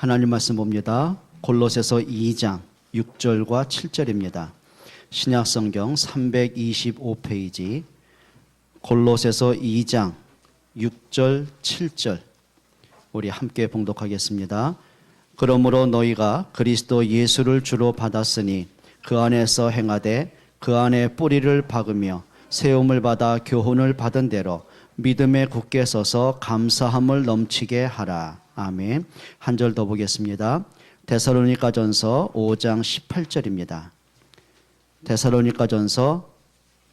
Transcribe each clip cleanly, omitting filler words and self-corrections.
하나님 말씀 봅니다. 골로새서 2장 6절과 7절입니다. 신약성경 325페이지 골로새서 2장 6절 7절 우리 함께 봉독하겠습니다. 그러므로 너희가 그리스도 예수를 주로 받았으니 그 안에서 행하되 그 안에 뿌리를 박으며 세움을 받아 교훈을 받은 대로 믿음에 굳게 서서 감사함을 넘치게 하라. 아멘. 한 절 더 보겠습니다. 데살로니가전서 5장 18절입니다. 데살로니가전서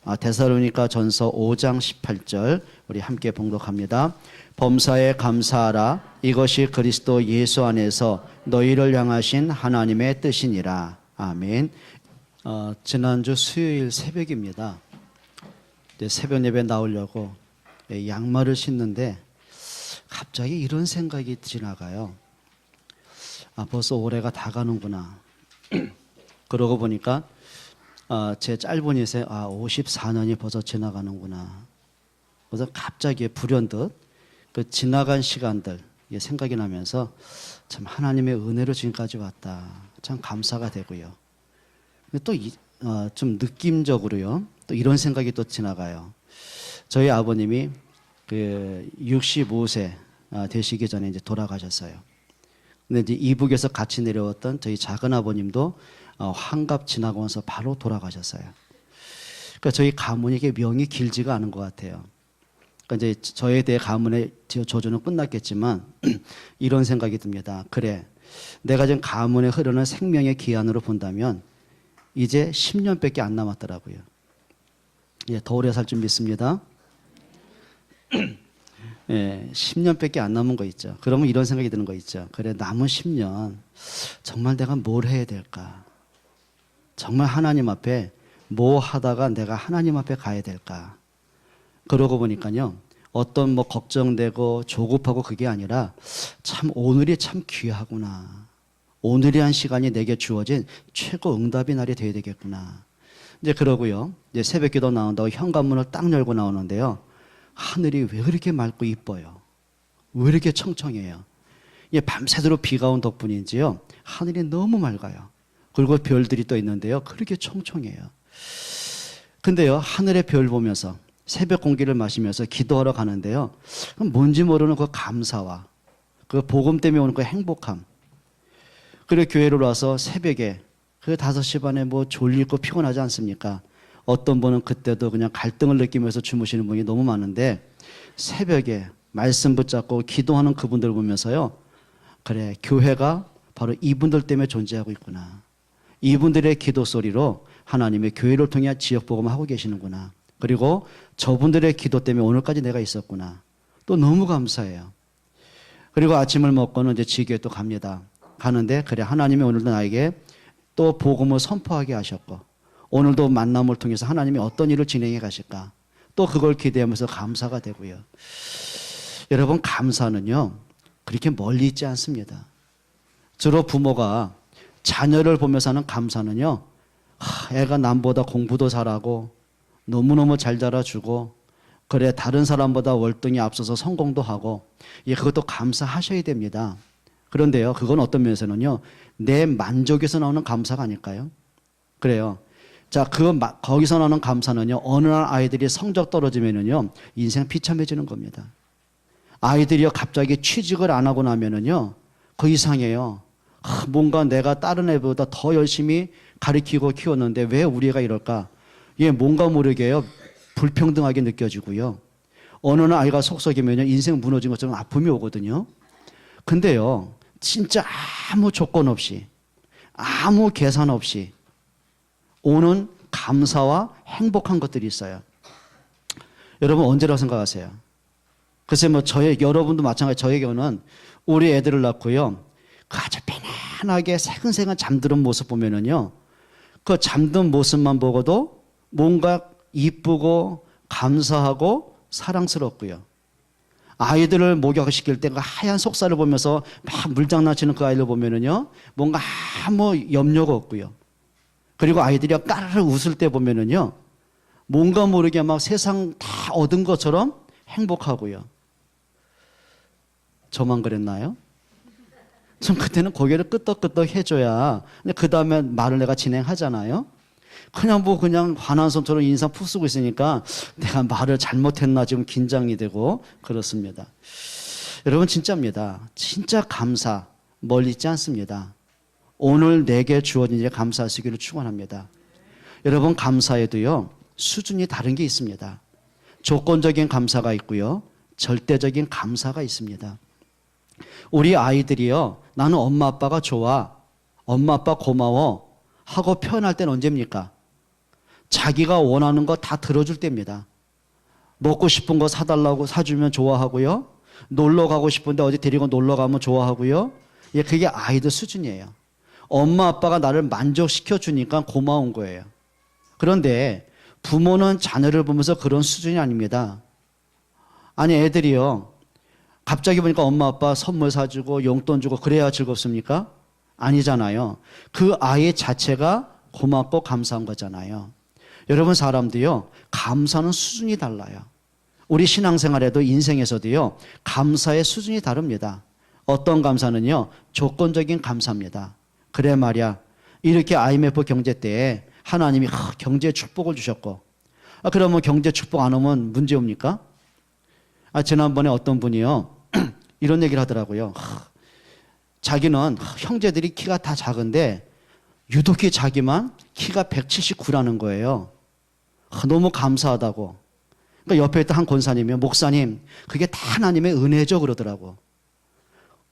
5장 18절 우리 함께 봉독합니다. 범사에 감사하라. 이것이 그리스도 예수 안에서 너희를 향하신 하나님의 뜻이니라. 아멘. 지난주 수요일 새벽입니다. 새벽 예배 나오려고 양말을 신는데 갑자기 이런 생각이 지나가요. 벌써 올해가 다 가는구나. 그러고 보니까 제 짧은 인생 54년이 벌써 지나가는구나. 그래서 갑자기 불현듯 그 지나간 시간들 생각이 나면서 참 하나님의 은혜로 지금까지 왔다. 참 감사가 되고요. 또 좀 느낌적으로요. 또 이런 생각이 또 지나가요. 저희 아버님이 그 65세 되시기 전에 이제 돌아가셨어요. 근데 이제 이북에서 같이 내려왔던 저희 작은 아버님도 환갑 지나고 나서 바로 돌아가셨어요. 그러니까 저희 가문이 이게 명이 길지가 않은 것 같아요. 그러니까 이제 저에 대해 가문의 조조는 끝났겠지만 이런 생각이 듭니다. 그래, 내가 지금 가문에 흐르는 생명의 기한으로 본다면 이제 10년밖에 안 남았더라고요. 더 오래 살 줄 믿습니다. 10년밖에 안 남은 거 있죠. 그러면 이런 생각이 드는 거 있죠. 그래, 남은 10년 정말 내가 뭘 해야 될까? 정말 하나님 앞에 뭐 하다가 내가 하나님 앞에 가야 될까? 그러고 보니까요, 어떤 걱정되고 조급하고 그게 아니라 참 오늘이 참 귀하구나. 오늘이 한 시간이 내게 주어진 최고 응답의 날이 되어야 되겠구나. 이제 그러고요, 이제 새벽 기도 나온다고 현관문을 딱 열고 나오는데요. 하늘이 왜 그렇게 맑고 이뻐요? 왜 이렇게 청청해요? 밤새도록 비가 온 덕분인지요, 하늘이 너무 맑아요. 그리고 별들이 또 있는데요, 그렇게 청청해요. 근데요, 하늘의 별 보면서 새벽 공기를 마시면서 기도하러 가는데요, 뭔지 모르는 그 감사와 그 복음 때문에 오는 그 행복함, 그리고 교회로 와서 새벽에 그 5시 반에 졸리고 피곤하지 않습니까? 어떤 분은 그때도 그냥 갈등을 느끼면서 주무시는 분이 너무 많은데 새벽에 말씀 붙잡고 기도하는 그분들 보면서요, 그래, 교회가 바로 이분들 때문에 존재하고 있구나. 이분들의 기도 소리로 하나님의 교회를 통해 지역 복음을 하고 계시는구나. 그리고 저분들의 기도 때문에 오늘까지 내가 있었구나. 또 너무 감사해요. 그리고 아침을 먹고는 이제 지교에 또 갑니다. 가는데 그래, 하나님이 오늘도 나에게 또 복음을 선포하게 하셨고 오늘도 만남을 통해서 하나님이 어떤 일을 진행해 가실까, 또 그걸 기대하면서 감사가 되고요. 여러분, 감사는요 그렇게 멀리 있지 않습니다. 주로 부모가 자녀를 보면서 하는 감사는요, 애가 남보다 공부도 잘하고 너무너무 잘 자라주고 그래, 다른 사람보다 월등히 앞서서 성공도 하고, 그것도 감사하셔야 됩니다. 그런데요, 그건 어떤 면에서는요, 내 만족에서 나오는 감사가 아닐까요? 그래요. 자, 거기서 나오는 감사는요, 어느 날 아이들이 성적 떨어지면은요, 인생 비참해지는 겁니다. 아이들이요, 갑자기 취직을 안 하고 나면은요, 그 이상해요. 뭔가 내가 다른 애보다 더 열심히 가르치고 키웠는데 왜 우리 애가 이럴까? 뭔가 모르게요, 불평등하게 느껴지고요. 어느 날 아이가 속썩이면요, 인생 무너진 것처럼 아픔이 오거든요. 근데요, 진짜 아무 조건 없이, 아무 계산 없이 오는 감사와 행복한 것들이 있어요. 여러분, 언제라고 생각하세요? 글쎄, 여러분도 마찬가지. 저의 경우는 우리 애들을 낳고요, 아주 편안하게 새근새근 잠드는 모습 보면은요, 그 잠든 모습만 보고도 뭔가 이쁘고 감사하고 사랑스럽고요. 아이들을 목욕시킬 때 그 하얀 속살을 보면서 막 물장난치는 그 아이를 보면은요, 뭔가 아무 염려가 없고요. 그리고 아이들이 까르르 웃을 때 보면은요, 뭔가 모르게 막 세상 다 얻은 것처럼 행복하고요. 저만 그랬나요? 전 그때는 고개를 끄덕끄덕 해줘야, 근데 그 다음에 말을 내가 진행하잖아요. 그냥 화난 손처럼 인상 푹 쓰고 있으니까 내가 말을 잘못했나 지금 긴장이 되고 그렇습니다. 여러분 진짜입니다. 진짜 감사 멀리 있지 않습니다. 오늘 내게 주어진 일에 감사하시기를 축원합니다. 여러분 감사에도요 수준이 다른 게 있습니다. 조건적인 감사가 있고요, 절대적인 감사가 있습니다. 우리 아이들이요, 나는 엄마 아빠가 좋아, 엄마 아빠 고마워 하고 표현할 때는 언제입니까? 자기가 원하는 거 다 들어줄 때입니다. 먹고 싶은 거 사달라고 사주면 좋아하고요, 놀러 가고 싶은데 어디 데리고 놀러 가면 좋아하고요. 예, 그게 아이들 수준이에요. 엄마 아빠가 나를 만족시켜 주니까 고마운 거예요. 그런데 부모는 자녀를 보면서 그런 수준이 아닙니다. 아니 애들이요, 갑자기 보니까 엄마 아빠 선물 사주고 용돈 주고 그래야 즐겁습니까? 아니잖아요. 그 아이 자체가 고맙고 감사한 거잖아요. 여러분 사람도요 감사는 수준이 달라요. 우리 신앙생활에도 인생에서도요 감사의 수준이 다릅니다. 어떤 감사는요 조건적인 감사입니다. 그래 말이야, 이렇게 IMF 경제 때에 하나님이 경제 축복을 주셨고, 그러면 경제 축복 안 오면 문제 옵니까? 지난번에 어떤 분이요 이런 얘기를 하더라고요. 자기는 형제들이 키가 다 작은데 유독히 자기만 키가 179라는 거예요. 너무 감사하다고. 그러니까 옆에 있던 한 권사님이, 목사님 그게 다 하나님의 은혜죠 그러더라고.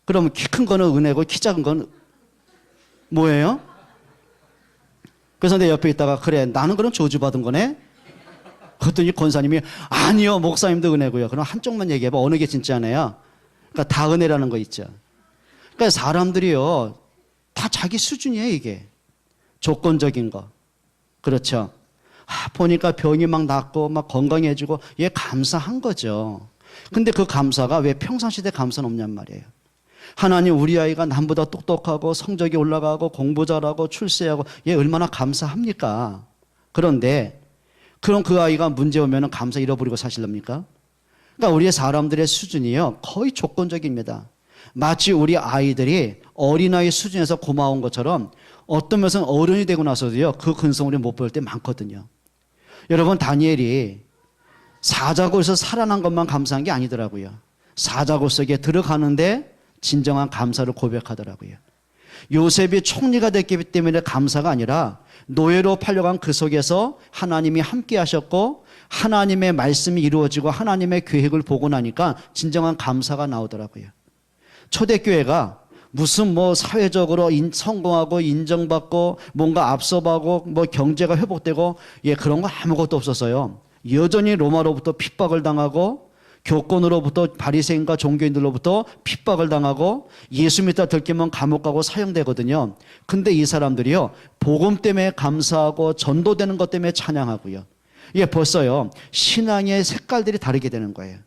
그러면 키 큰 거는 은혜고 키 작은 건 뭐예요? 그래서 내 옆에 있다가, 그래 나는 그럼 저주받은 거네? 그랬더니 권사님이, 아니요 목사님도 은혜고요. 그럼 한쪽만 얘기해봐. 어느 게 진짜네요? 그러니까 다 은혜라는 거 있죠. 그러니까 사람들이요 다 자기 수준이에요. 이게 조건적인 거. 그렇죠. 보니까 병이 막 낫고 막 건강해지고, 얘 감사한 거죠. 근데 그 감사가 왜 평상시대 감사는 없냔 말이에요. 하나님 우리 아이가 남보다 똑똑하고 성적이 올라가고 공부 잘하고 출세하고, 얘 얼마나 감사합니까? 그런데 그럼 그 아이가 문제 오면 감사 잃어버리고 사실랍니까? 그러니까 우리의 사람들의 수준이요 거의 조건적입니다. 마치 우리 아이들이 어린아이 수준에서 고마운 것처럼 어떤 면에서는 어른이 되고 나서도요 그 근성을 못 볼 때 많거든요. 여러분 다니엘이 사자굴에서 살아난 것만 감사한 게 아니더라고요. 사자굴 속에 들어가는데 진정한 감사를 고백하더라고요. 요셉이 총리가 됐기 때문에 감사가 아니라 노예로 팔려간 그 속에서 하나님이 함께 하셨고 하나님의 말씀이 이루어지고 하나님의 계획을 보고 나니까 진정한 감사가 나오더라고요. 초대교회가 무슨 사회적으로 성공하고 인정받고 뭔가 앞서가고 경제가 회복되고, 예, 그런 거 아무것도 없었어요. 여전히 로마로부터 핍박을 당하고 교권으로부터 바리새인과 종교인들로부터 핍박을 당하고 예수 믿다 들키면 감옥 가고 사형되거든요. 근데 이 사람들이요 복음 때문에 감사하고 전도되는 것 때문에 찬양하고요. 예, 벌써요 신앙의 색깔들이 다르게 되는 거예요.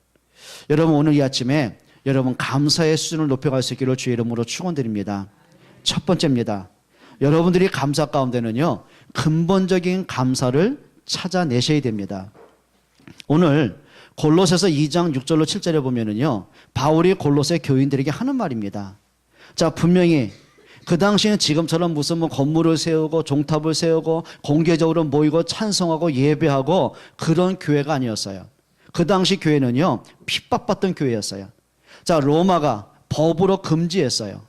여러분 오늘 이 아침에 여러분 감사의 수준을 높여갈 수 있기를 주의 이름으로 축원드립니다. 첫 번째입니다. 여러분들이 감사 가운데는요 근본적인 감사를 찾아내셔야 됩니다. 오늘 골로새서 2장 6절로 7절에 보면은요 바울이 골로새 교인들에게 하는 말입니다. 자, 분명히 그 당시에는 지금처럼 무슨 건물을 세우고 종탑을 세우고 공개적으로 모이고 찬송하고 예배하고 그런 교회가 아니었어요. 그 당시 교회는요 핍박받던 교회였어요. 자, 로마가 법으로 금지했어요.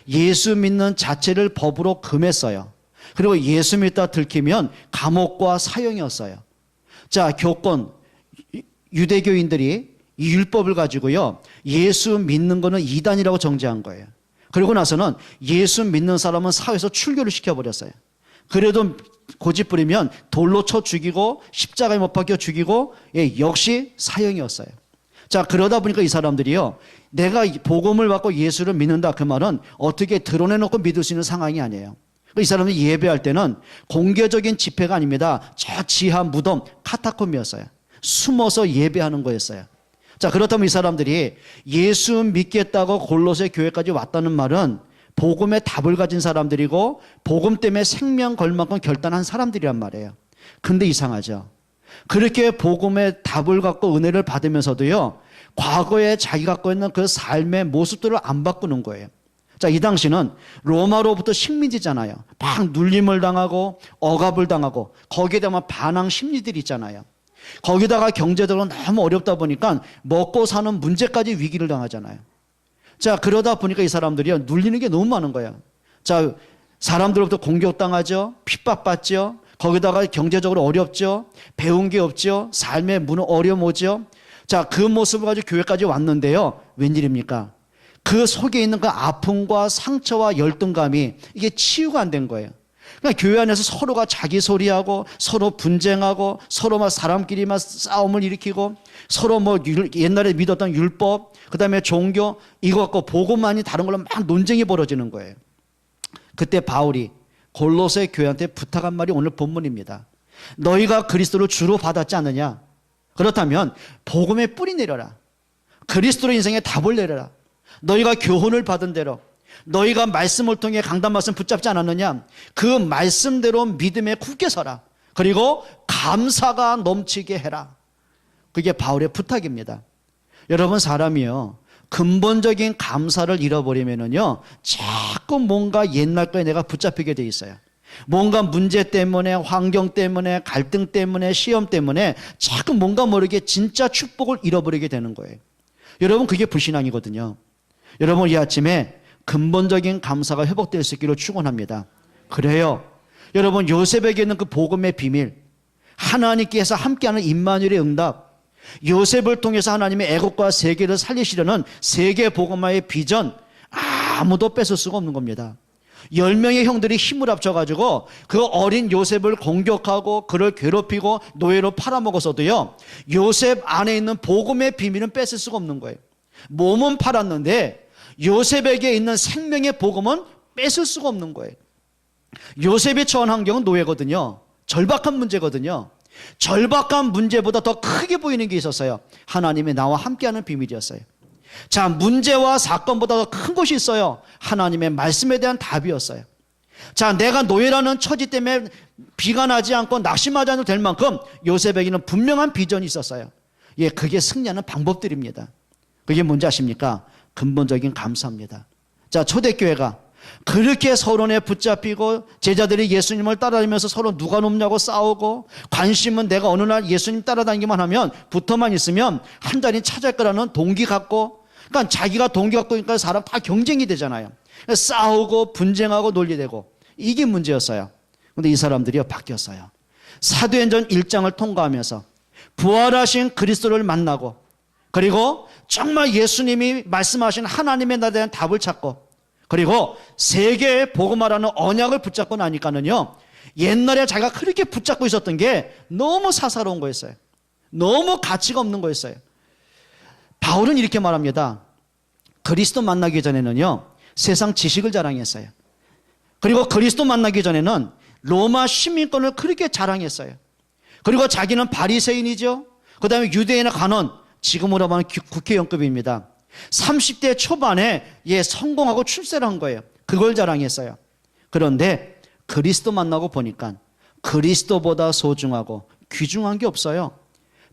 예수 믿는 자체를 법으로 금했어요. 그리고 예수 믿다 들키면 감옥과 사형이었어요. 자, 교권, 유대교인들이 이 율법을 가지고요 예수 믿는 거는 이단이라고 정죄한 거예요. 그리고 나서는 예수 믿는 사람은 사회에서 출교를 시켜버렸어요. 그래도 고집부리면 돌로 쳐 죽이고 십자가에 못 박혀 죽이고, 예, 역시 사형이었어요. 자, 그러다 보니까 이 사람들이요 내가 복음을 받고 예수를 믿는다, 그 말은 어떻게 드러내놓고 믿을 수 있는 상황이 아니에요. 이 사람들이 예배할 때는 공개적인 집회가 아닙니다. 저 지하 무덤 카타콤이었어요. 숨어서 예배하는 거였어요. 자, 그렇다면 이 사람들이 예수 믿겠다고 골로새 교회까지 왔다는 말은 복음의 답을 가진 사람들이고 복음 때문에 생명 걸 만큼 결단한 사람들이란 말이에요. 근데 이상하죠. 그렇게 복음의 답을 갖고 은혜를 받으면서도요 과거에 자기 갖고 있는 그 삶의 모습들을 안 바꾸는 거예요. 자, 이 당시는 로마로부터 식민지잖아요. 막 눌림을 당하고 억압을 당하고 거기에 대한 반항 심리들이 있잖아요. 거기다가 경제적으로 너무 어렵다 보니까 먹고 사는 문제까지 위기를 당하잖아요. 자, 그러다 보니까 이 사람들이 눌리는 게 너무 많은 거예요. 자, 사람들로부터 공격당하죠. 핍박받죠. 거기다가 경제적으로 어렵죠. 배운 게 없죠. 삶의 어려움 오죠. 자, 그 모습을 가지고 교회까지 왔는데요. 웬일입니까? 그 속에 있는 그 아픔과 상처와 열등감이 이게 치유가 안 된 거예요. 그러니까 교회 안에서 서로가 자기 소리하고 서로 분쟁하고 서로 막 사람끼리 막 싸움을 일으키고 서로 뭐 옛날에 믿었던 율법, 그 다음에 종교 이거 갖고 복음만이 다른 걸로 막 논쟁이 벌어지는 거예요. 그때 바울이 골로새 교회한테 부탁한 말이 오늘 본문입니다. 너희가 그리스도를 주로 받았지 않느냐? 그렇다면 복음의 뿌리 내려라. 그리스도의 인생에 답을 내려라. 너희가 교훈을 받은 대로 너희가 말씀을 통해 강단 말씀 붙잡지 않았느냐? 그 말씀대로 믿음에 굳게 서라. 그리고 감사가 넘치게 해라. 그게 바울의 부탁입니다. 여러분, 사람이요 근본적인 감사를 잃어버리면은요 자꾸 뭔가 옛날 거에 내가 붙잡히게 돼 있어요. 뭔가 문제 때문에, 환경 때문에, 갈등 때문에, 시험 때문에 자꾸 뭔가 모르게 진짜 축복을 잃어버리게 되는 거예요. 여러분, 그게 불신앙이거든요. 여러분, 이 아침에 근본적인 감사가 회복될 수 있기를 축원합니다. 그래요. 여러분, 요셉에게 있는 그 복음의 비밀, 하나님께서 함께하는 임마누엘의 응답, 요셉을 통해서 하나님의 애국과 세계를 살리시려는 세계 복음화의 비전, 아무도 뺏을 수가 없는 겁니다. 10명의 형들이 힘을 합쳐가지고 그 어린 요셉을 공격하고 그를 괴롭히고 노예로 팔아먹었어도요 요셉 안에 있는 복음의 비밀은 뺏을 수가 없는 거예요. 몸은 팔았는데 요셉에게 있는 생명의 복음은 뺏을 수가 없는 거예요. 요셉이 처한 환경은 노예거든요. 절박한 문제거든요. 절박한 문제보다 더 크게 보이는 게 있었어요. 하나님이 나와 함께하는 비밀이었어요. 자, 문제와 사건보다 더 큰 것이 있어요. 하나님의 말씀에 대한 답이었어요. 자, 내가 노예라는 처지 때문에 비관하지 않고 낙심하지 않아도 될 만큼 요셉에게는 분명한 비전이 있었어요. 예, 그게 승리하는 방법들입니다. 그게 뭔지 아십니까? 근본적인 감사입니다. 자, 초대교회가 그렇게 서론에 붙잡히고 제자들이 예수님을 따라다니면서 서로 누가 높냐고 싸우고 관심은 내가 어느 날 예수님 따라다니기만 하면 붙어만 있으면 한 자리 찾을 거라는 동기 갖고, 그러니까 자기가 동기 갖고 있으니까 사람 다 경쟁이 되잖아요. 싸우고 분쟁하고 논리되고 이게 문제였어요. 그런데 이 사람들이 바뀌었어요. 사도행전 1장을 통과하면서 부활하신 그리스도를 만나고 그리고 정말 예수님이 말씀하신 하나님의 나라에 대한 답을 찾고 그리고 세계의 복음화라는 언약을 붙잡고 나니까는요 옛날에 자기가 그렇게 붙잡고 있었던 게 너무 사사로운 거였어요. 너무 가치가 없는 거였어요. 바울은 이렇게 말합니다. 그리스도 만나기 전에는요 세상 지식을 자랑했어요. 그리고 그리스도 만나기 전에는 로마 시민권을 그렇게 자랑했어요. 그리고 자기는 바리새인이죠. 그 다음에 유대인의 간원, 지금으로 말하면 국회의원급입니다. 30대 초반에 성공하고 출세를 한 거예요. 그걸 자랑했어요. 그런데 그리스도 만나고 보니까 그리스도보다 소중하고 귀중한 게 없어요.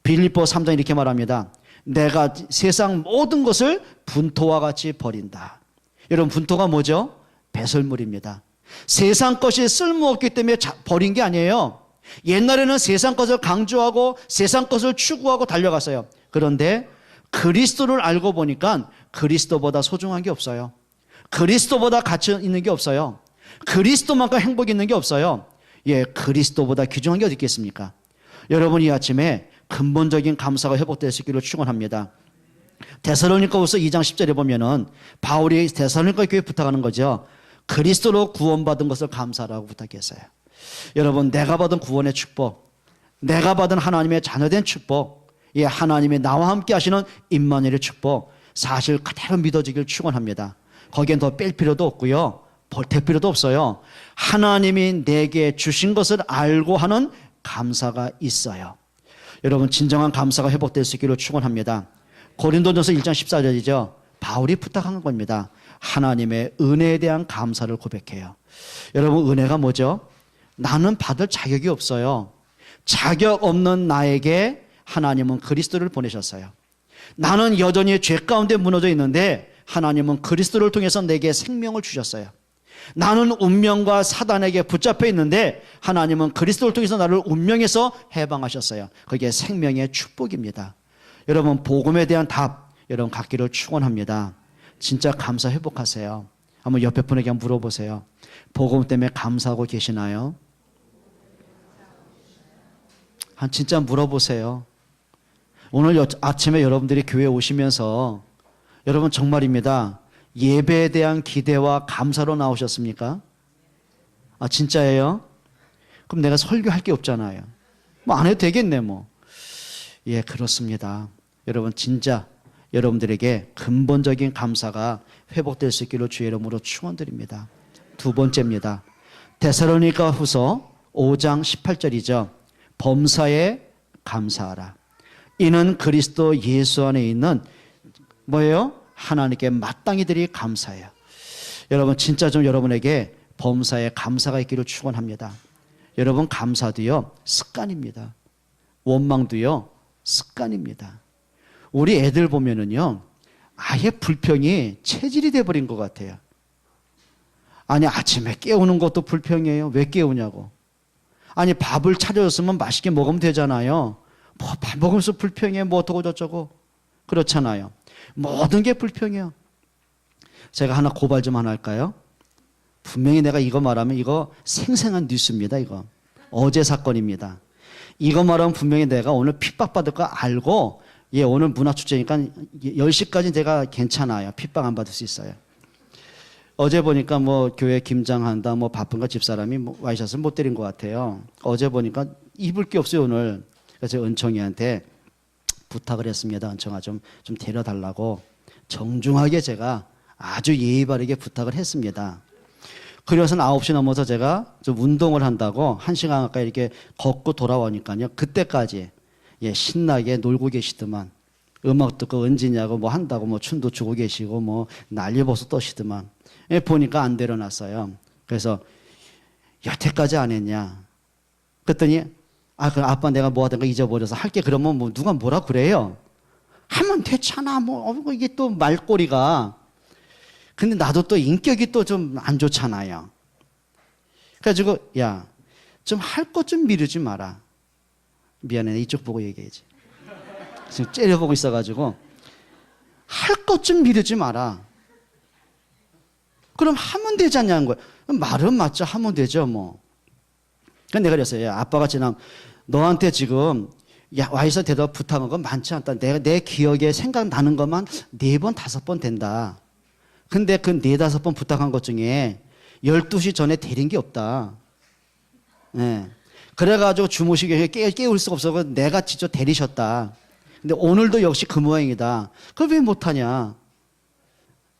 빌립보 3장 이렇게 말합니다. 내가 세상 모든 것을 분토와 같이 버린다. 여러분, 분토가 뭐죠? 배설물입니다. 세상 것이 쓸모없기 때문에 버린 게 아니에요. 옛날에는 세상 것을 강조하고 세상 것을 추구하고 달려갔어요. 그런데 그리스도를 알고 보니까 그리스도보다 소중한 게 없어요. 그리스도보다 가치 있는 게 없어요. 그리스도만큼 행복 있는 게 없어요. 예, 그리스도보다 귀중한 게 어디 있겠습니까? 여러분, 이 아침에 근본적인 감사가 회복될 수 있기를 축원합니다. 데살로니가후서 2장 10절에 보면은 바울이 데살로니가 교회에 부탁하는 거죠. 그리스도로 구원받은 것을 감사하라고 부탁했어요. 여러분, 내가 받은 구원의 축복, 내가 받은 하나님의 자녀된 축복, 예, 하나님의 나와 함께 하시는 임마누엘의 축복, 사실 그대로 믿어지길 축원합니다. 거기엔 더 뺄 필요도 없고요, 보탤 필요도 없어요. 하나님이 내게 주신 것을 알고 하는 감사가 있어요. 여러분, 진정한 감사가 회복될 수 있기를 축원합니다. 고린도전서 1장 14절이죠. 바울이 부탁한 겁니다. 하나님의 은혜에 대한 감사를 고백해요. 여러분, 은혜가 뭐죠? 나는 받을 자격이 없어요. 자격 없는 나에게 하나님은 그리스도를 보내셨어요. 나는 여전히 죄 가운데 무너져 있는데 하나님은 그리스도를 통해서 내게 생명을 주셨어요. 나는 운명과 사단에게 붙잡혀 있는데 하나님은 그리스도를 통해서 나를 운명에서 해방하셨어요. 그게 생명의 축복입니다. 여러분, 복음에 대한 답 여러분 갖기를 축원합니다. 진짜 감사 회복하세요. 한번 옆에 분에게 물어보세요. 복음 때문에 감사하고 계시나요? 진짜 물어보세요. 오늘 아침에 여러분들이 교회에 오시면서 여러분 정말입니다. 예배에 대한 기대와 감사로 나오셨습니까? 진짜예요? 그럼 내가 설교할 게 없잖아요. 안 해도 되겠네 예, 그렇습니다. 여러분 진짜 여러분들에게 근본적인 감사가 회복될 수 있기를 주의 이름으로 축원드립니다. 두 번째입니다. 데살로니가 후서 5장 18절이죠. 범사에 감사하라. 이는 그리스도 예수 안에 있는 뭐예요? 하나님께 마땅히들이 감사해요. 여러분 진짜 좀 여러분에게 범사에 감사가 있기를 축원합니다. 여러분 감사도요 습관입니다. 원망도요 습관입니다. 우리 애들 보면은요 아예 불평이 체질이 돼버린 것 같아요. 아니 아침에 깨우는 것도 불평이에요. 왜 깨우냐고. 아니 밥을 차려줬으면 맛있게 먹으면 되잖아요. 밥 먹으면서 불평해 어떡고 저쩌고 그렇잖아요. 모든 게 불평이에요. 제가 하나 고발 좀 하나 할까요? 분명히 내가 이거 말하면 이거 생생한 뉴스입니다. 이거 어제 사건입니다. 이거 말하면 분명히 내가 오늘 핍박받을 거 알고 오늘 문화축제니까 10시까지 내가 괜찮아요. 핍박 안 받을 수 있어요. 어제 보니까 교회 김장한다 바쁜가 집사람이 와이셔츠를 못 때린 것 같아요. 어제 보니까 입을 게 없어요 오늘. 그래서 은총이한테 부탁을 했습니다. 은총아 좀 데려달라고 정중하게 제가 아주 예의 바르게 부탁을 했습니다. 그래서는 9시 넘어서 제가 좀 운동을 한다고 1시간 가까이 이렇게 걷고 돌아오니까요. 그때까지 신나게 놀고 계시더만. 음악 듣고 은지냐고 한다고 춤도 추고 계시고 난리 벌써 떠시더만. 보니까 안 데려놨어요. 그래서 여태까지 안 했냐. 그랬더니 그럼 아빠 내가 하던가 잊어버려서 할게. 그러면 누가 뭐라 그래요. 하면 됐잖아. 이게 또 말꼬리가. 근데 나도 또 인격이 또 좀 안 좋잖아요. 그래가지고 좀 할 것 좀 미루지 마라. 미안해. 이쪽 보고 얘기해야지. 지금 째려보고 있어가지고 할 것 좀 미루지 마라. 그럼 하면 되지 않냐는 거예요. 말은 맞죠. 하면 되죠 근데 내가 그랬어요. 아빠가 지금 너한테 지금 와이서 대답 부탁한 건 많지 않다. 내 기억에 생각나는 것만 4번, 5번 된다. 근데 그 4, 5번 부탁한 것 중에 12시 전에 데린 게 없다. 그래가지고 주무시게 깨울 수가 없어서 내가 직접 데리셨다. 근데 오늘도 역시 그 모양이다. 그걸 왜 못하냐.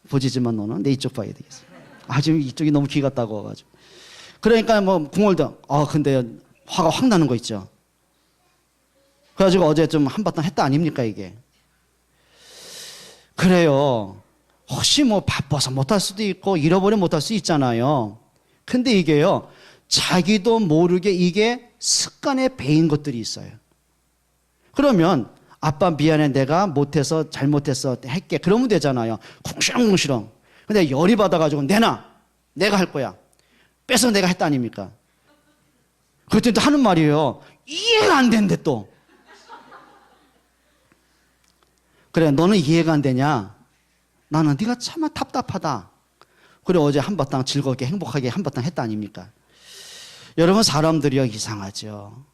보지지만 너는 내 이쪽 봐야 되겠어. 지금 이쪽이 너무 귀가 따가워가지고. 그러니까 궁얼도 근데 화가 확 나는 거 있죠. 그래가지고 어제 좀 한바탕 했다 아닙니까 이게. 그래요. 혹시 바빠서 못할 수도 있고 잃어버리면 못할 수 있잖아요. 근데 이게요 자기도 모르게 이게 습관에 배인 것들이 있어요. 그러면 아빠 미안해 내가 못해서 잘못했어 할게 그러면 되잖아요. 쿵시렁쿵시렁. 근데 열이 받아가지고 내가 할 거야. 뺏어 내가 했다 아닙니까? 그랬더니 또 하는 말이에요. 이해가 안 되는데 또. 그래 너는 이해가 안 되냐? 나는 네가 참 답답하다. 그래 어제 한바탕 즐겁게 행복하게 한바탕 했다 아닙니까? 여러분 사람들이요 이상하죠.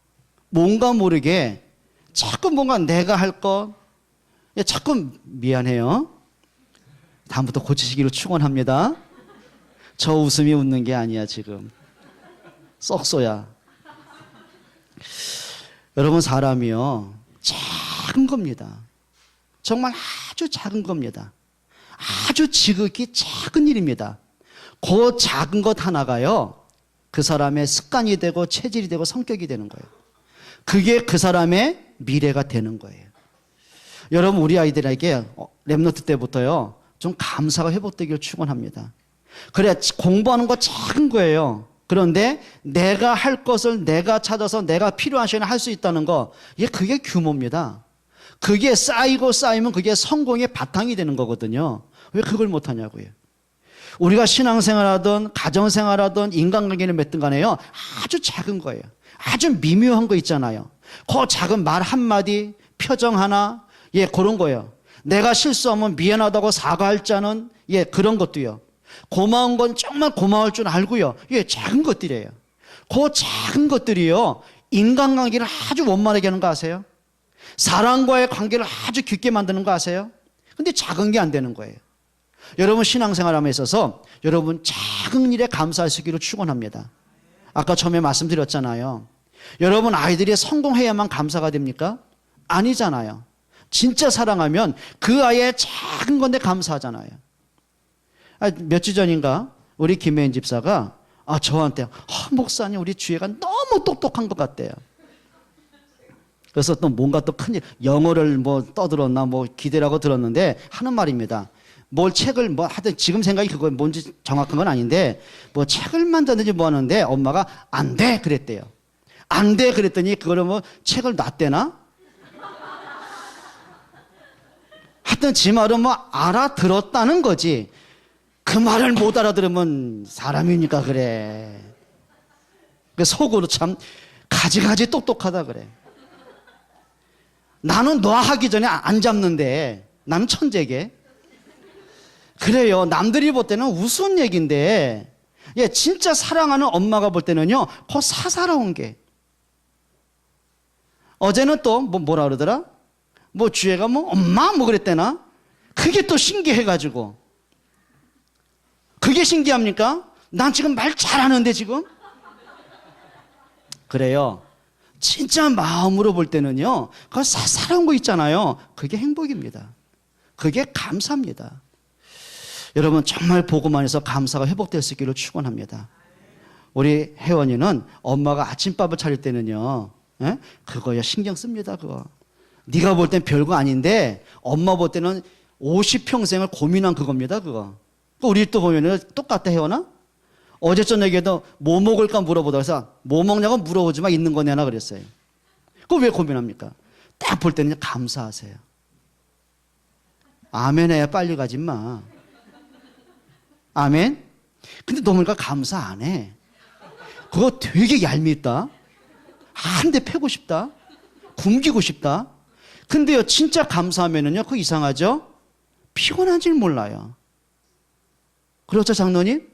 뭔가 모르게 자꾸 뭔가 내가 할 거 자꾸 미안해요. 다음부터 고치시기로 축원합니다. 저 웃음이 웃는 게 아니야 지금. 썩소야. 여러분 사람이요 작은 겁니다. 정말 아주 작은 겁니다. 아주 지극히 작은 일입니다. 그 작은 것 하나가요 그 사람의 습관이 되고 체질이 되고 성격이 되는 거예요. 그게 그 사람의 미래가 되는 거예요. 여러분 우리 아이들에게 랩노트 때부터요 좀 감사가 회복되기를 축원합니다. 그래 공부하는 거 작은 거예요. 그런데 내가 할 것을 내가 찾아서 내가 필요한 시간에 할 수 있다는 거 그게 규모입니다. 그게 쌓이고 쌓이면 그게 성공의 바탕이 되는 거거든요. 왜 그걸 못하냐고요. 우리가 신앙생활하든 가정생활하든 인간관계를 맺든 간에요, 아주 작은 거예요. 아주 미묘한 거 있잖아요. 그 작은 말 한마디, 표정 하나, 예, 그런 거예요. 내가 실수하면 미안하다고 사과할 자는, 예, 그런 것도요. 고마운 건 정말 고마울 줄 알고요. 예, 작은 것들이에요. 그 작은 것들이요, 인간관계를 아주 원만하게 하는 거 아세요? 사람과의 관계를 아주 깊게 만드는 거 아세요? 근데 작은 게 안 되는 거예요. 여러분 신앙생활함에 있어서 여러분 작은 일에 감사하시기를 축원합니다. 아까 처음에 말씀드렸잖아요. 여러분 아이들이 성공해야만 감사가 됩니까? 아니잖아요. 진짜 사랑하면 그 아이의 작은 건데 감사하잖아요. 몇 주 전인가 우리 김혜인 집사가 저한테 목사님 우리 주애가 너무 똑똑한 것 같대요. 그래서 또 뭔가 또 큰일, 영어를 뭐 떠들었나 뭐 기대라고 들었는데 하는 말입니다. 뭘 책을 뭐 하여튼 지금 생각이 그거 뭔지 정확한 건 아닌데 뭐 책을 만드는지 뭐 하는데 엄마가 안 돼 그랬대요. 안 돼 그랬더니 그거를 뭐 책을 놨대나? 하여튼 지 말은 뭐 알아들었다는 거지. 그 말을 못 알아들으면 사람이니까 그래. 그 속으로 참 가지가지 똑똑하다 그래. 나는 너 하기 전에 안 잡는데 나는 천재게. 그래요. 남들이 볼 때는 우스운 얘기인데, 예, 진짜 사랑하는 엄마가 볼 때는요, 그 사사로운 게. 어제는 또 뭐라 그러더라? 뭐 주애가 뭐 엄마 뭐 그랬대나? 그게 또 신기해가지고. 그게 신기합니까? 난 지금 말 잘하는데 지금? 그래요. 진짜 마음으로 볼 때는요, 그 사사로운 거 있잖아요. 그게 행복입니다. 그게 감사입니다. 여러분 정말 보고만 해서 감사가 회복될 수 있기를 축원합니다. 우리 혜원이는 엄마가 아침밥을 차릴 때는요, 예? 그거야 신경 씁니다. 그거 네가 볼 땐 별거 아닌데 엄마 볼 때는 50평생을 고민한 그겁니다. 그거 우리 또 보면은 똑같아. 혜원아 어제 저녁에도 뭐 먹을까 물어보다 그래서 뭐 먹냐고 물어보지 마, 있는 거 내놔 그랬어요. 그거 왜 고민합니까? 딱 볼 때는 감사하세요. 아멘 해야 빨리 가지 마. 아멘? 근데 너 보니까 감사 안 해. 그거 되게 얄밉다. 한 대 패고 싶다. 굶기고 싶다. 근데요, 진짜 감사하면은요, 그거 이상하죠? 피곤한 줄 몰라요. 그렇죠, 장로님?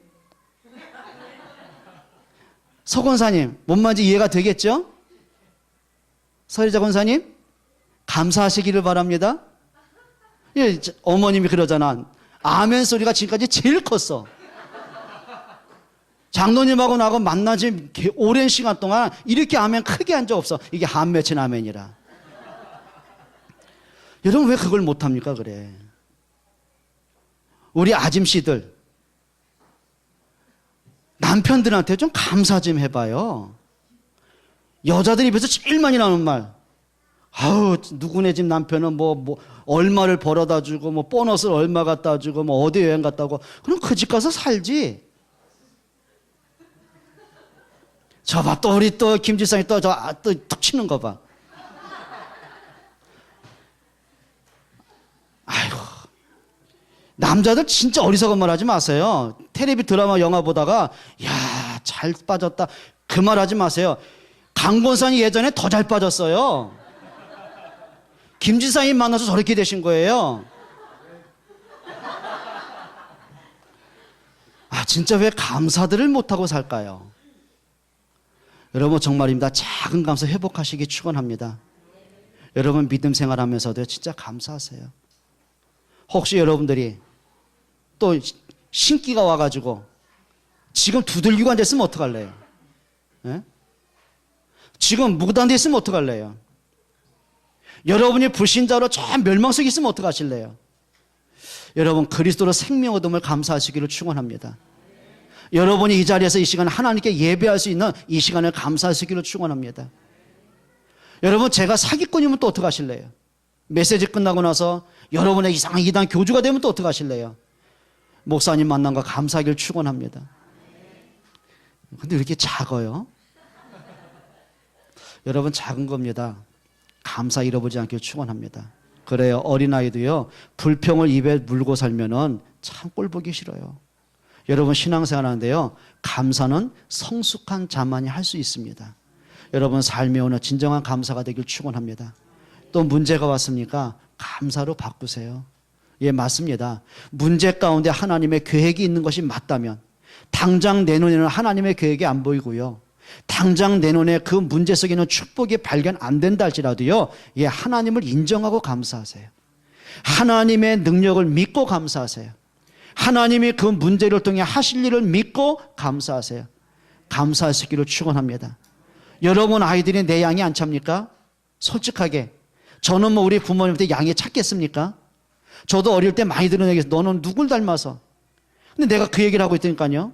서 권사님, 뭔 말인지 이해가 되겠죠? 서리자 권사님, 감사하시기를 바랍니다. 예, 어머님이 그러잖아. 아멘 소리가 지금까지 제일 컸어. 장로님하고 나하고 만난 지 오랜 시간 동안 이렇게 아멘 크게 한 적 없어. 이게 한 맺힌 아멘이라. 여러분 왜 그걸 못합니까? 그래. 우리 아짐씨들 남편들한테 좀 감사 좀 해봐요. 여자들 입에서 제일 많이 나오는 말. 아우, 누구네 집 남편은 뭐 얼마를 벌어다 주고 뭐 보너스를 얼마 갖다 주고 뭐 어디 여행 갔다 오고. 그럼 그 집 가서 살지. 저 봐, 또 우리 또 김지성이 또 툭 치는 거 봐. 아이고, 남자들 진짜 어리석은 말 하지 마세요. 텔레비 드라마 영화 보다가 야, 잘 빠졌다 그 말 하지 마세요. 강권산이 예전에 더 잘 빠졌어요. 김지성이 만나서 저렇게 되신 거예요. 진짜 왜 감사들을 못하고 살까요? 여러분 정말입니다. 작은 감사 회복하시기 축원합니다. 여러분 믿음 생활하면서도 진짜 감사하세요. 혹시 여러분들이 또 신기가 와가지고 지금 두들기고 앉아있으면 어떡할래요? 예? 지금 무단돼 있으면 어떡할래요? 여러분이 불신자로 저 멸망 속에 있으면 어떡하실래요? 여러분 그리스도로 생명 얻음을 감사하시기를 축원합니다. 여러분이 이 자리에서 이 시간 하나님께 예배할 수 있는 이 시간을 감사하시기를 축원합니다. 여러분 제가 사기꾼이면 또 어떡하실래요? 메시지 끝나고 나서 여러분의 이상한 이단 교주가 되면 또 어떡하실래요? 목사님 만난 거 감사하기를 축원합니다. 근데 왜 이렇게 작아요? 여러분 작은 겁니다. 감사 잃어보지 않기를 축원합니다. 그래요. 어린아이도요, 불평을 입에 물고 살면은 참 꼴보기 싫어요. 여러분 신앙생활 하는데요, 감사는 성숙한 자만이 할 수 있습니다. 여러분 삶에 오는 진정한 감사가 되길 축원합니다. 또 문제가 왔습니까? 감사로 바꾸세요. 예, 맞습니다. 문제 가운데 하나님의 계획이 있는 것이 맞다면 당장 내 눈에는 하나님의 계획이 안 보이고요, 당장 내 눈에 그 문제 속에 있는 축복이 발견 안 된다 할지라도요, 예, 하나님을 인정하고 감사하세요. 하나님의 능력을 믿고 감사하세요. 하나님이 그 문제를 통해 하실 일을 믿고 감사하세요. 감사할 수 있기를 축원합니다. 여러분 아이들이 내 양이 안 찹니까? 솔직하게 저는 뭐 우리 부모님한테 양이 찼겠습니까? 저도 어릴 때 많이 들은 얘기에서 너는 누굴 닮아서? 근데 내가 그 얘기를 하고 있다니까요.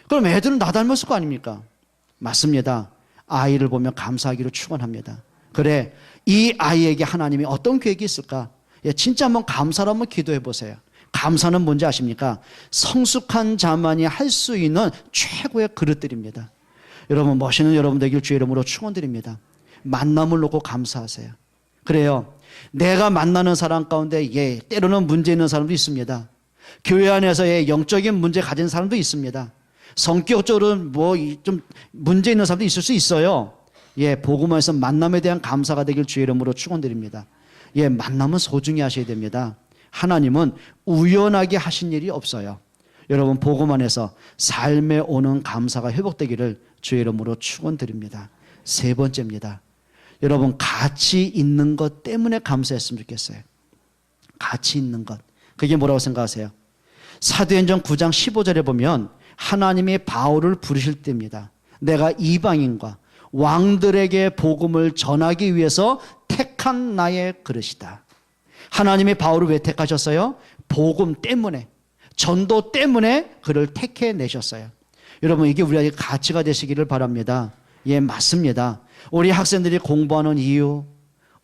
그럼 애들은 나 닮았을 거 아닙니까? 맞습니다. 아이를 보면 감사하기를 축원합니다. 그래, 이 아이에게 하나님이 어떤 계획이 있을까? 예, 진짜 한번 감사로 한번 기도해 보세요. 감사는 뭔지 아십니까? 성숙한 자만이 할 수 있는 최고의 그릇들입니다. 여러분 멋있는 여러분 되길 주의 이름으로 축원드립니다. 만남을 놓고 감사하세요. 그래요, 내가 만나는 사람 가운데 예, 때로는 문제 있는 사람도 있습니다. 교회 안에서의 영적인 문제 가진 사람도 있습니다. 성격적으로 뭐 좀 문제 있는 사람도 있을 수 있어요. 예, 복음에서 만남에 대한 감사가 되길 주의 이름으로 축원드립니다. 예, 만남은 소중히 하셔야 됩니다. 하나님은 우연하게 하신 일이 없어요. 여러분 복음 안에서 삶에 오는 감사가 회복되기를 주의 이름으로 축원드립니다. 세 번째입니다. 여러분 가치 있는 것 때문에 감사했으면 좋겠어요. 가치 있는 것. 그게 뭐라고 생각하세요? 사도행전 9장 15절에 보면 하나님이 바울을 부르실 때입니다. 내가 이방인과 왕들에게 복음을 전하기 위해서 택한 나의 그릇이다. 하나님이 바울을 왜 택하셨어요? 복음 때문에, 전도 때문에 그를 택해내셨어요. 여러분 이게 우리에게 가치가 되시기를 바랍니다. 예, 맞습니다. 우리 학생들이 공부하는 이유,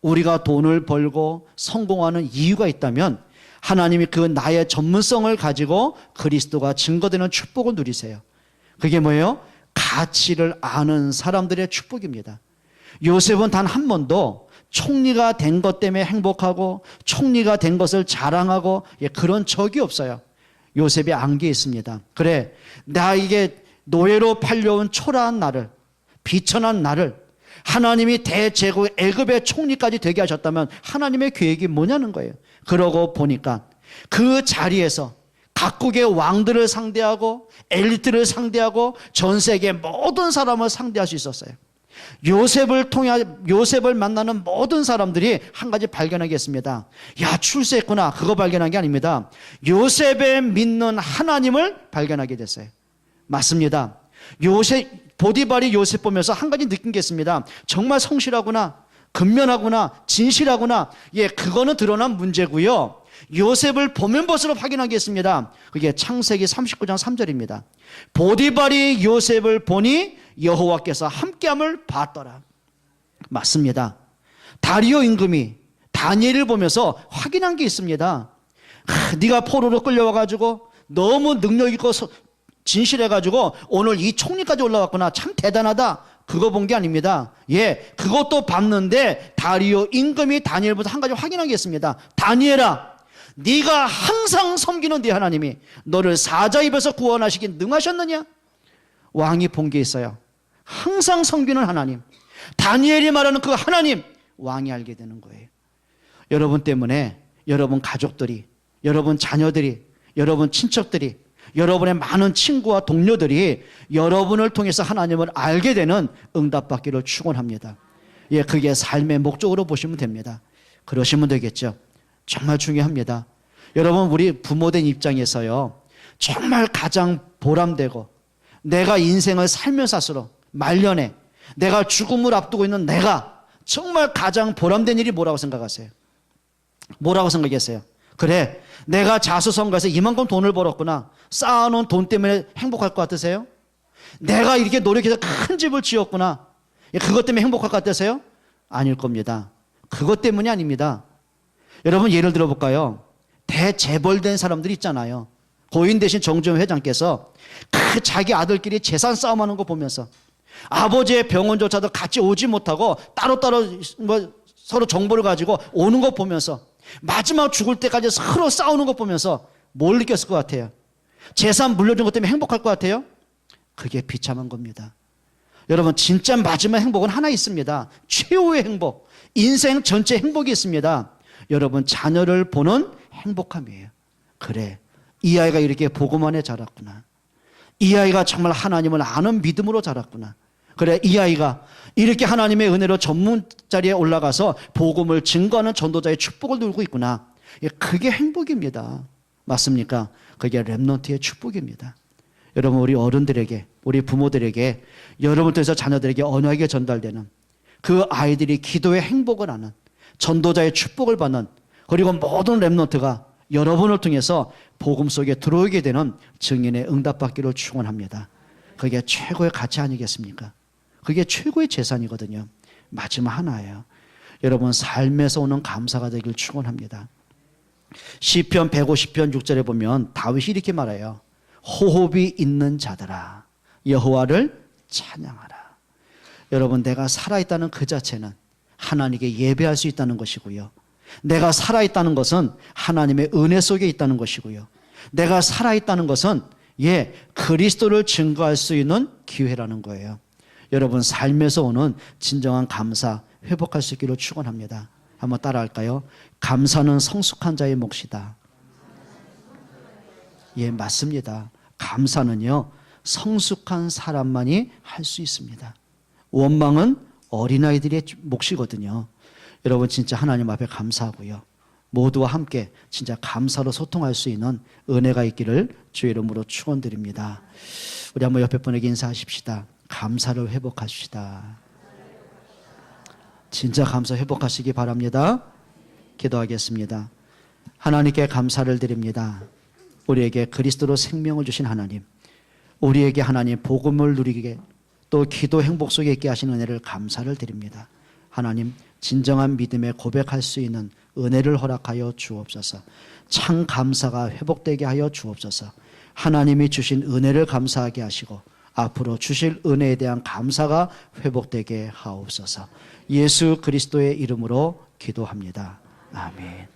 우리가 돈을 벌고 성공하는 이유가 있다면 하나님이 그 나의 전문성을 가지고 그리스도가 증거되는 축복을 누리세요. 그게 뭐예요? 가치를 아는 사람들의 축복입니다. 요셉은 단 한 번도 총리가 된 것 때문에 행복하고 총리가 된 것을 자랑하고 그런 적이 없어요. 요셉이 안개에 있습니다. 그래, 나 이게 노예로 팔려온 초라한 나를, 비천한 나를 하나님이 대제국 애굽의 총리까지 되게 하셨다면 하나님의 계획이 뭐냐는 거예요. 그러고 보니까 그 자리에서 각국의 왕들을 상대하고 엘리트를 상대하고 전 세계 모든 사람을 상대할 수 있었어요. 요셉을 만나는 모든 사람들이 한 가지 발견하겠습니다. 야, 출세했구나. 그거 발견한 게 아닙니다. 요셉의 믿는 하나님을 발견하게 됐어요. 맞습니다. 보디발이 요셉 보면서 한 가지 느낀 게 있습니다. 정말 성실하구나, 근면하구나, 진실하구나. 예, 그거는 드러난 문제고요. 요셉을 보면 볼수록 확인하겠습니다. 그게 창세기 39장 3절입니다. 보디발이 요셉을 보니 여호와께서 함께함을 봤더라. 맞습니다. 다리오 임금이 다니엘을 보면서 확인한 게 있습니다. 네가 포로로 끌려와가지고 너무 능력 있고 진실해가지고 오늘 이 총리까지 올라왔구나. 참 대단하다. 그거 본 게 아닙니다. 예, 그것도 봤는데 다리오 임금이 다니엘보다 한 가지 확인한 게 있습니다. 다니엘아, 네가 항상 섬기는 네 하나님이 너를 사자 입에서 구원하시기 능하셨느냐? 왕이 본 게 있어요. 항상 섬기는 하나님, 다니엘이 말하는 그 하나님, 왕이 알게 되는 거예요. 여러분 때문에 여러분 가족들이, 여러분 자녀들이, 여러분 친척들이, 여러분의 많은 친구와 동료들이 여러분을 통해서 하나님을 알게 되는 응답받기를 축원합니다. 예, 그게 삶의 목적으로 보시면 됩니다. 그러시면 되겠죠. 정말 중요합니다. 여러분 우리 부모된 입장에서요, 정말 가장 보람되고 내가 인생을 살면서 살수록 말년에 내가 죽음을 앞두고 있는 내가 정말 가장 보람된 일이 뭐라고 생각하세요? 뭐라고 생각하세요? 그래, 내가 자수성가해서 이만큼 돈을 벌었구나, 쌓아놓은 돈 때문에 행복할 것 같으세요? 내가 이렇게 노력해서 큰 집을 지었구나, 그것 때문에 행복할 것 같으세요? 아닐 겁니다. 그것 때문이 아닙니다. 여러분 예를 들어볼까요? 대재벌된 사람들이 있잖아요. 고인 대신 정주영 회장께서 그 자기 아들끼리 재산 싸움하는 거 보면서 아버지의 병원조차도 같이 오지 못하고 따로따로 뭐 서로 정보를 가지고 오는 것 보면서 마지막 죽을 때까지 서로 싸우는 것 보면서 뭘 느꼈을 것 같아요? 재산 물려준 것 때문에 행복할 것 같아요? 그게 비참한 겁니다. 여러분, 진짜 마지막 행복은 하나 있습니다. 최후의 행복, 인생 전체 행복이 있습니다. 여러분, 자녀를 보는 행복함이에요. 그래, 이 아이가 이렇게 복음 안에 자랐구나. 이 아이가 정말 하나님을 아는 믿음으로 자랐구나. 그래, 이 아이가 이렇게 하나님의 은혜로 전문 자리에 올라가서 복음을 증거하는 전도자의 축복을 누리고 있구나. 그게 행복입니다. 맞습니까? 그게 렘넌트의 축복입니다. 여러분, 우리 어른들에게, 우리 부모들에게, 여러분을 통해서 자녀들에게 언약에 전달되는 그 아이들이 기도의 행복을 하는 전도자의 축복을 받는, 그리고 모든 렘넌트가 여러분을 통해서 복음 속에 들어오게 되는 증인의 응답받기를 축원합니다. 그게 최고의 가치 아니겠습니까? 그게 최고의 재산이거든요. 마지막 하나예요. 여러분, 삶에서 오는 감사가 되길 축원합니다. 시편 150편 6절에 보면 다윗이 이렇게 말해요. 호흡이 있는 자들아, 여호와를 찬양하라. 여러분, 내가 살아있다는 그 자체는 하나님께 예배할 수 있다는 것이고요. 내가 살아있다는 것은 하나님의 은혜 속에 있다는 것이고요. 내가 살아있다는 것은 그리스도를 증거할 수 있는 기회라는 거예요. 여러분, 삶에서 오는 진정한 감사 회복할 수 있기를 축원합니다. 한번 따라할까요? 감사는 성숙한 자의 몫이다. 맞습니다. 감사는요, 성숙한 사람만이 할 수 있습니다. 원망은 어린아이들의 몫이거든요. 여러분, 진짜 하나님 앞에 감사하고요. 모두와 함께 진짜 감사로 소통할 수 있는 은혜가 있기를 주의 이름으로 축원드립니다. 우리 한번 옆에 분에게 인사하십시다. 감사를 회복합시다. 진짜 감사 회복하시기 바랍니다. 기도하겠습니다. 하나님께 감사를 드립니다. 우리에게 그리스도로 생명을 주신 하나님, 우리에게 하나님 복음을 누리게 또 기도 행복 속에 있게 하신 은혜를 감사를 드립니다. 하나님, 진정한 믿음에 고백할 수 있는 은혜를 허락하여 주옵소서. 참 감사가 회복되게 하여 주옵소서. 하나님이 주신 은혜를 감사하게 하시고 앞으로 주실 은혜에 대한 감사가 회복되게 하옵소서. 예수 그리스도의 이름으로 기도합니다. 아멘.